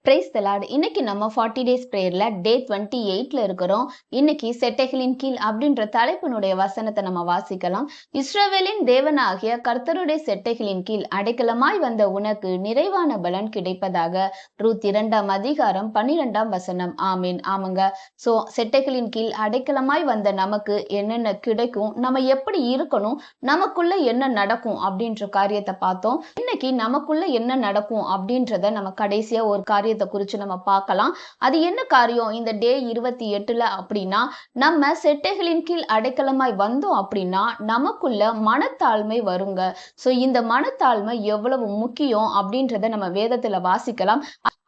Praise the Lord. இன்னைக்கு நம்ம 40 days பிரேயர்ல டே 28ல இருக்கிறோம். இன்னைக்கு செட்டைகளின் கீழ் அப்படின்ற தலைப்பினுடைய வசனத்தை நம்ம வாசிக்கலாம். இஸ்ரவேலின் தேவனாகிய கர்த்தருடைய செட்டைகளின் கீழ் அடைக்கலமாய் வந்த உனக்கு நிறைவான பலன் கிடைப்பதாக. ரூத் 2ஆம் அதிகாரம் 12ஆம் வசனம். ஆமீன். ஆமாங்க. சோ செட்டைகளின் கீழ் அடைக்கலமாய் வந்த நமக்கு என்னென்ன கிடைக்கும், நம்ம எப்படி இருக்கணும், நமக்குள்ள என்ன நடக்கும் அப்படின்ற காரியத்தை பார்த்தோம். இன்னைக்கு நமக்குள்ள என்ன நடக்கும் அப்படின்றத நம்ம கடைசியா ஒரு காரியத்தை குறிச்சு நம்ம பார்க்கலாம். அது என்ன காரியம் இந்த டே 28ல அப்படின்னா, நம்ம செட்டைகளின் கீழ் அடைக்கலமாய் வந்தோம் அப்படின்னா நமக்குள்ள மனத்தாழ்மை வருங்க. சோ இந்த மனத்தாழ்மை எவ்வளவு முக்கியம் அப்படின்றத நம்ம வேதத்துல வாசிக்கலாம்.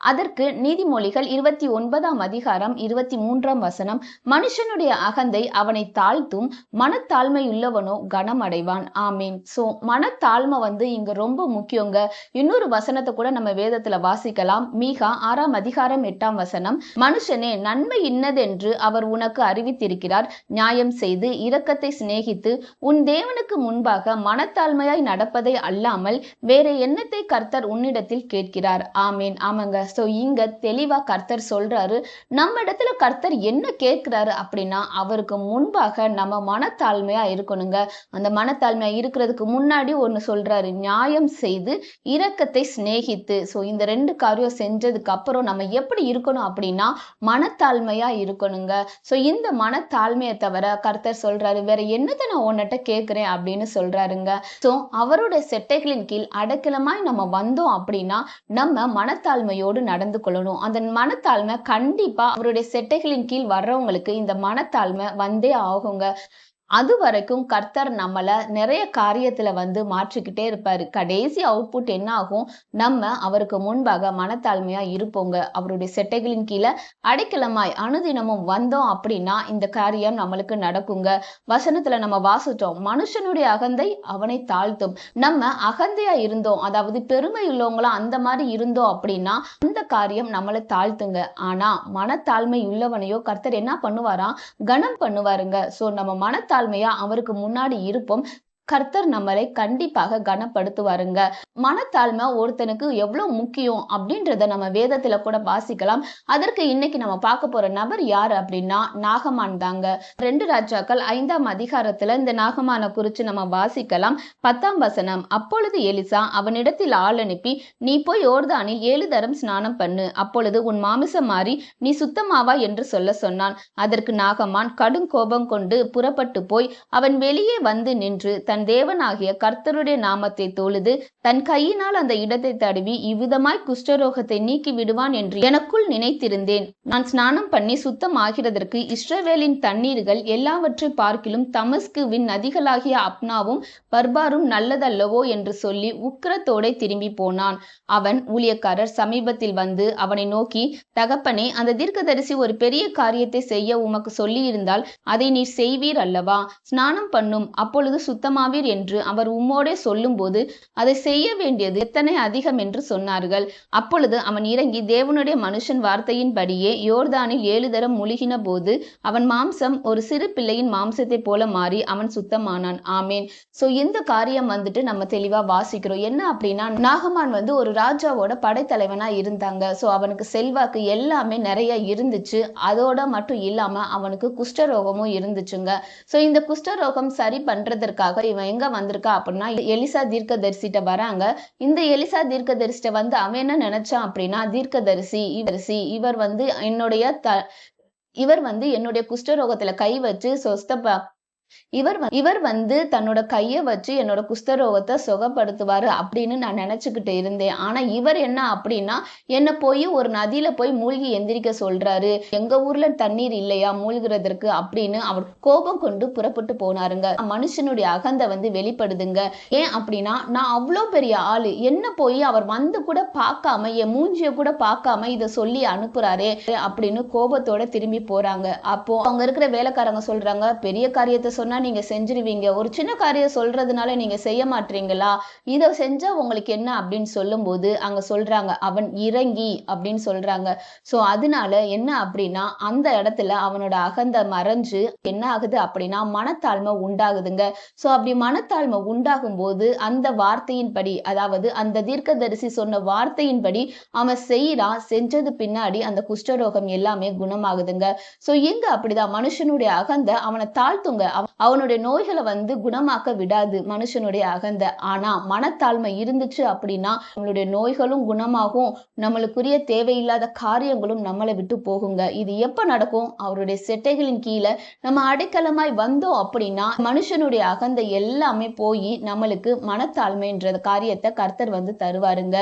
அதற்கு நீதிமொழிகள் 29ஆம் அதிகாரம் 23ஆம் வசனம், மனுஷனுடைய அகந்தை அவனை தாழ்த்தும், மனத்தாழ்மையுள்ளவனோ கனம் அடைவான். ஆமீன். சோ மனத்தாழ்மை இங்க ரொம்ப முக்கியங்க. இன்னொரு வசனத்தை கூட நம்ம வேதத்துல வாசிக்கலாம். மீகா 6ஆம் அதிகாரம் 8ஆம் வசனம், மனுஷனே நன்மை இன்னதென்று அவர் உனக்கு அறிவித்திருக்கிறார், நியாயம் செய்து இரக்கத்தை சிநேகித்து உன் தேவனுக்கு முன்பாக மனத்தாழ்மையாய் நடப்பதை அல்லாமல் வேற எண்ணத்தை கர்த்தர் உன்னிடத்தில் கேட்கிறார். ஆமீன். ஆமாங்க. சோ இங்க தெளிவா கர்த்தர் சொல்றாரு, நம்ம இடத்துல கர்த்தர் என்ன கேட்கிறாரு அப்படின்னா, அவருக்கு முன்பாக நம்ம மனத்தாழ்மையா இருக்கணுங்க. அந்த மனத்தாழ்மையா இருக்கிறதுக்கு முன்னாடி ஒண்ணு சொல்றாரு, நியாயம் செய்து இரக்கத்தை சிநேகித்து. சோ இந்த 2 காரியம் செஞ்சதுக்கு அப்புறம் நம்ம எப்படி இருக்கணும் அப்படின்னா மனத்தாழ்மையா இருக்கணுங்க. சோ இந்த மனத்தாழ்மையை தவிர கர்த்தர் சொல்றாரு, வேற என்னத்தை நான் உன்னிட்ட கேட்கிறேன் அப்படின்னு சொல்றாருங்க. சோ அவருடைய செட்டைகளின் கீழ் அடைக்கலமாய் நம்ம வந்தோம் அப்படின்னா நம்ம மனத்தாழ்மையோடு நடந்து கொள்ளணும். அந்த மனத்தாழ்மை கண்டிப்பா அவருடைய செட்டைகளின் கீழ் வர்றவங்களுக்கு இந்த மனத்தாழ்மை வந்தே ஆகுங்க. அது வரைக்கும் கர்த்தர் நம்மள நிறைய காரியத்துல மாற்றிக்கிட்டே இருப்பாரு. கடைசி அவுட்புட் என்ன ஆகும், நம்ம அவருக்கு முன்பாக மனத்தாழ்மையா இருப்போங்க. அவருடைய செட்டைகளின் கீழே அடைக்கலமாய் அனுதினமும் வந்தோம் அப்படின்னா இந்த காரியம் நம்மளுக்கு நடக்குங்க. வசனத்துல நம்ம வாசிச்சோம், மனுஷனுடைய அகந்தை அவனை தாழ்த்தும். நம்ம அகந்தையா இருந்தோம், அதாவது பெருமை உள்ளவங்களா அந்த மாதிரி இருந்தோம் அப்படின்னா அந்த காரியம் நம்மளை தாழ்த்துங்க. ஆனா மனத்தாழ்மை உள்ளவனையோ கர்த்தர் என்ன பண்ணுவாராம், கனம் பண்ணுவாருங்க. சோ நம்ம மனத்தாழ்மையா அவருக்கு முன்னாடி இருப்போம். கர்த்தர் நம்மளை கண்டிப்பாக கனப்படுத்துவாருங்க. மனத்தாழ்மை ஒருத்தனுக்கு எவ்வளவு முக்கியம் அப்படின்றத நம்ம வேதத்துல கூட வாசிக்கலாம். அதற்கு இன்னைக்கு நம்ம பார்க்க போற நபர் யாரு அப்படின்னா நாகமான் தாங்க. 2 ராஜாக்கள் 5ஆம் அதிகாரத்துல இந்த நாகமான குறிச்சு நம்ம வாசிக்கலாம். 10ஆம் வசனம், அப்பொழுது எலிசா அவனிடத்தில் ஆள் அனுப்பி, நீ போய் யோர்தானில் 7 தரம் ஸ்நானம் பண்ணு, அப்பொழுது உன் மாமிசம் மாறி நீ சுத்தமாவா என்று சொல்ல சொன்னான். அதற்கு நாகமான் கடும் கோபம் கொண்டு புறப்பட்டு போய் அவன் வெளியே வந்து நின்று தன் தேவனாகிய கர்த்தருடைய நாமத்தை தொழுது தன் கையினால் அந்த இடத்தை தடவி இவ்விதமாய் குஷ்டரோகத்தை நீக்கி விடுவான் என்று எனக்குள் நினைத்திருந்தேன். நான் ஸ்நானம் பண்ணி சுத்தம் ஆகிறதற்கு இஸ்ரவேலின் தண்ணீர்கள் எல்லாவற்றை பார்க்கிலும் தமஸ்குவின் நதிகளாகிய அப்னாவும் பர்பாரும் நல்லதல்லவோ என்று சொல்லி உக்கிரத்தோட திரும்பி போனான். அவன் ஊழியக்காரர் சமீபத்தில் வந்து அவனை நோக்கி, தகப்பனே, அந்த தீர்க்கதரிசி ஒரு பெரிய காரியத்தை செய்ய உமக்கு சொல்லியிருந்தால் அதை நீர் செய்வீர் அல்லவா? ஸ்நானம் பண்ணும், அப்பொழுது சுத்தமா என்று அவர் உம்மோடே சொல்லும் போது அதை செய்ய வேண்டியது எத்தனை அதிகம் என்று சொன்னார்கள். அப்பொழுது அவன் இறங்கி தேவனுடைய மனுஷன் வார்த்தையின்படியே யோர்தானில் 7 தரம் முழுகின போது அவன் மாம்சம் ஒரு சிறு பிள்ளையின் மாம்சத்தை போல மாறி அவன் சுத்தமானான். ஆமேன். சோ இந்த காரியம் நம்ம தெளிவா வாசிக்கிறோம். என்ன அப்படின்னா, நாகமான் ஒரு ராஜாவோட படைத்தலைவனா இருந்தாங்க. சோ அவனுக்கு செல்வாக்கு எல்லாமே நிறைய இருந்துச்சு. அதோட மட்டும் இல்லாம அவனுக்கு குஷ்டரோகமும் இருந்துச்சுங்க. சோ இந்த குஷ்டரோகம் சரி பண்றதற்காக இவன் எங்க வந்திருக்கா அப்படின்னா எலிசா தீர்க்கதரிசிட்ட வராங்க. இந்த எலிசா தீர்க்கதரிசிட்ட அவன் என்ன நினைச்சான் அப்படின்னா, தீர்க்கதரிசி இவர் என்னுடைய குஷ்டரோகத்துல கை வச்சு இவர் தன்னோட கைய வச்சு என்னோட குஷ்டரோகத்தை சுகப்படுத்துவாரு அப்படின்னு நான் நினைச்சுக்கிட்டு இருந்தேன். ஆனா இவர் என்ன அப்படின்னா, என்ன போய் ஒரு நதியில போய் மூழ்கி எந்திரிக்க சொல்றாரு. எங்க ஊர்ல தண்ணீர் இல்லையா மூழ்கிறதற்கு அப்படின்னு அவர் கோபம் கொண்டு புறப்பட்டு போனாருங்க. மனுஷனுடைய அகந்தை வெளிப்படுதுங்க. ஏன் அப்படின்னா, நான் அவ்வளோ பெரிய ஆளு, என்ன போய் அவர் கூட பார்க்காம என் மூஞ்சிய கூட பார்க்காம இதை சொல்லி அனுப்புறாரே அப்படின்னு கோபத்தோட திரும்பி போறாங்க. அப்போ அவங்க இருக்கிற வேலைக்காரங்க சொல்றாங்க, பெரிய காரியத்தை சொன்னா நீங்க செஞ்சிருவீங்க. ஒரு சின்ன காரியம் சொல்றதுனால நீங்க செய்ய மாட்றீங்களா? இத செஞ்சா உங்களுக்கு என்ன அப்படின்னு சொல்லும்போது, அங்க சொல்றாங்க, அவன் இறங்கி அப்படின்னு சொல்றாங்க. அதனால என்ன அப்படின்னா, அந்த இடத்துல அவனோட அகந்தை மறைஞ்சு என்ன ஆகுது அப்படின்னா, மனத்தாழ்மை உண்டாகுதுங்க. அப்படி மனத்தாழ்மை உண்டாகும்போது, அந்த வார்த்தையின்படி, அதாவது அந்த தீர்க்கதரிசி சொன்ன வார்த்தையின்படி அவன் செய்றான். செஞ்சது பின்னாடி அந்த குஷ்டரோகம் எல்லாமே குணமாகுதுங்க. இங்க அப்படிதான் மனுஷனுடைய அகந்தை அவன தாழ்த்துங்க. அவனுடைய நோய்கள வந்து குணமாக்க விடாது மனுஷனுடைய அகந்தை. ஆனா மனத்தாழ்மை இருந்துச்சு அப்படின்னா, நம்மளுடைய நோய்களும் குணமாகும். நம்மளுக்குரிய தேவையில்லாத காரியங்களும் நம்மள விட்டு போகுங்க. இது எப்ப நடக்கும்? அவருடைய செட்டைகளின் கீழ நம்ம அடைக்கலமாய் வந்தோம் அப்படின்னா, மனுஷனுடைய அகந்தை எல்லாமே போயி நம்மளுக்கு மனத்தாழ்மைன்ற காரியத்தை கர்த்தர் வந்து தருவாருங்க.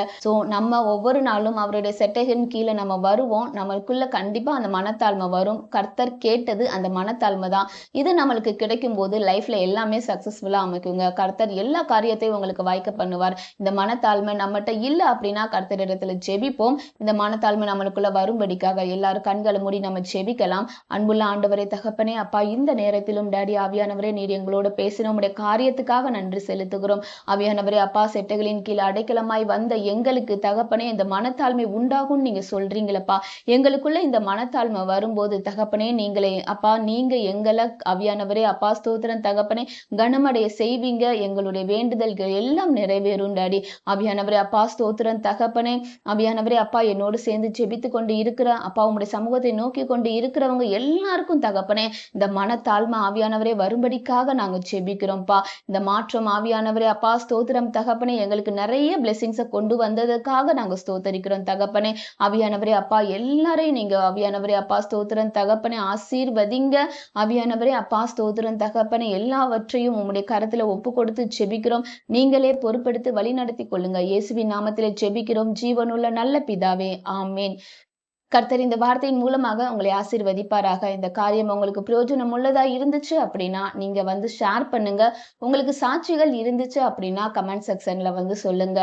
நம்ம ஒவ்வொரு நாளும் அவருடைய செட்டைகளின் கீழ நம்ம வருவோம். நம்மளுக்குள்ள கண்டிப்பா அந்த மனத்தாழ்மை வரும். கர்த்தர் கேட்டது அந்த மனத்தாழ்மை தான். இது நம்மளுக்கு கிடைக்கும்போது லைஃப்ல எல்லாமே சக்சஸ்ஃபுல்லா அமைக்குங்க. கர்த்தர் எல்லா காரியத்தையும் உங்களுக்கு வாய்க்க பண்ணுவார். இந்த மனத்தாழ்மை நம்மட்ட இல்ல அப்படின்னா கர்த்தரிடத்துல ஜெபிப்போம். இந்த மனத்தாழ்மை நம்மளுக்குள்ள வரும்படிக்காக எல்லாரும் கண்களை மூடி நம்ம ஜெபிக்கலாம். அன்புள்ள ஆண்டவரே, தகப்பனே, அப்பா, இந்த நேரத்திலும் டாடி ஆவியானவரே, நீர் எங்களோட பேசின உம்முடைய காரியத்துக்காக நன்றி செலுத்துகிறோம். ஆவியானவரே, அப்பா, செட்டைகளின் கீழ் அடைக்கலமாய் வந்த எங்களுக்கு தகப்பனே இந்த மனத்தாழ்மை உண்டாகும் நீங்க சொல்றீங்களப்பா. எங்களுக்குள்ள இந்த மனத்தாழ்மை வரும்போது தகப்பனே, நீங்களே அப்பா, நீங்க எங்களை ஆவியானவரே அப்பா ஸ்தோத்திரம் தகப்பனே கனமடைய செய்வீங்க. எங்களுடைய வேண்டுதல்கள் எல்லாம் நிறைவேறும் டாடி. ஆவியானவரே அப்பா ஸ்தோத்திரம் தகப்பனே. ஆவியானவரே அப்பா, என்னோடு சேர்ந்து ஜெபித்து கொண்டு இருக்கிற அப்பா, உங்களுடைய சமூகத்தை நோக்கி கொண்டு இருக்கிறவங்க எல்லாருக்கும் தகப்பனே இந்த மனத்தாழ்மை ஆவியானவரே வரும்படிக்காக நாங்க ஜெபிக்கிறோம்ப்பா. இந்த மாற்றம் ஆவியானவரே அப்பா ஸ்தோத்திரம் தகப்பனே எங்களுக்கு நிறைய பிளெஸிங்ஸை கொண்டு வந்ததுக்காக நாங்க ஸ்தோத்தரிக்கிறோம் தகப்பனே. ஆவியானவரே அப்பா, எல்லாரையும் நீங்க ஆவியானவரே அப்பா ஸ்தோத்திரம் தகப்பனே ஆசீர்வதிங்க. ஆவியானவரே அப்பா ஸ்தோத்திரம் தகப்பனே எல்லாவற்றையும் உம்முடைய கரத்துல ஒப்பு கொடுத்து ஜெபிக்கிறோம். நீங்களே பொறுப்பெடுத்து வழி நடத்தி கொள்ளுங்க. இயேசுவின் நாமத்திலே ஜெபிக்கிறோம் ஜீவனுள்ள நல்ல பிதாவே, ஆமேன். கர்த்தர் இந்த வார்த்தையின் மூலமாக உங்களை ஆசீர்வதிப்பாராக. இந்த காரியம் உங்களுக்கு பிரயோஜனம் உள்ளதா இருந்துச்சு அப்படின்னா நீங்க வந்து ஷேர் பண்ணுங்க. உங்களுக்கு சாட்சிகள் இருந்துச்சு அப்படின்னா கமெண்ட் செக்ஷன்ல வந்து சொல்லுங்க.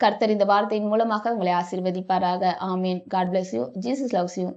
கர்த்தர் இந்த வார்த்தையின் மூலமாக உங்களை ஆசீர்வதிப்பாராக. ஆமீன். God bless you. Jesus loves you.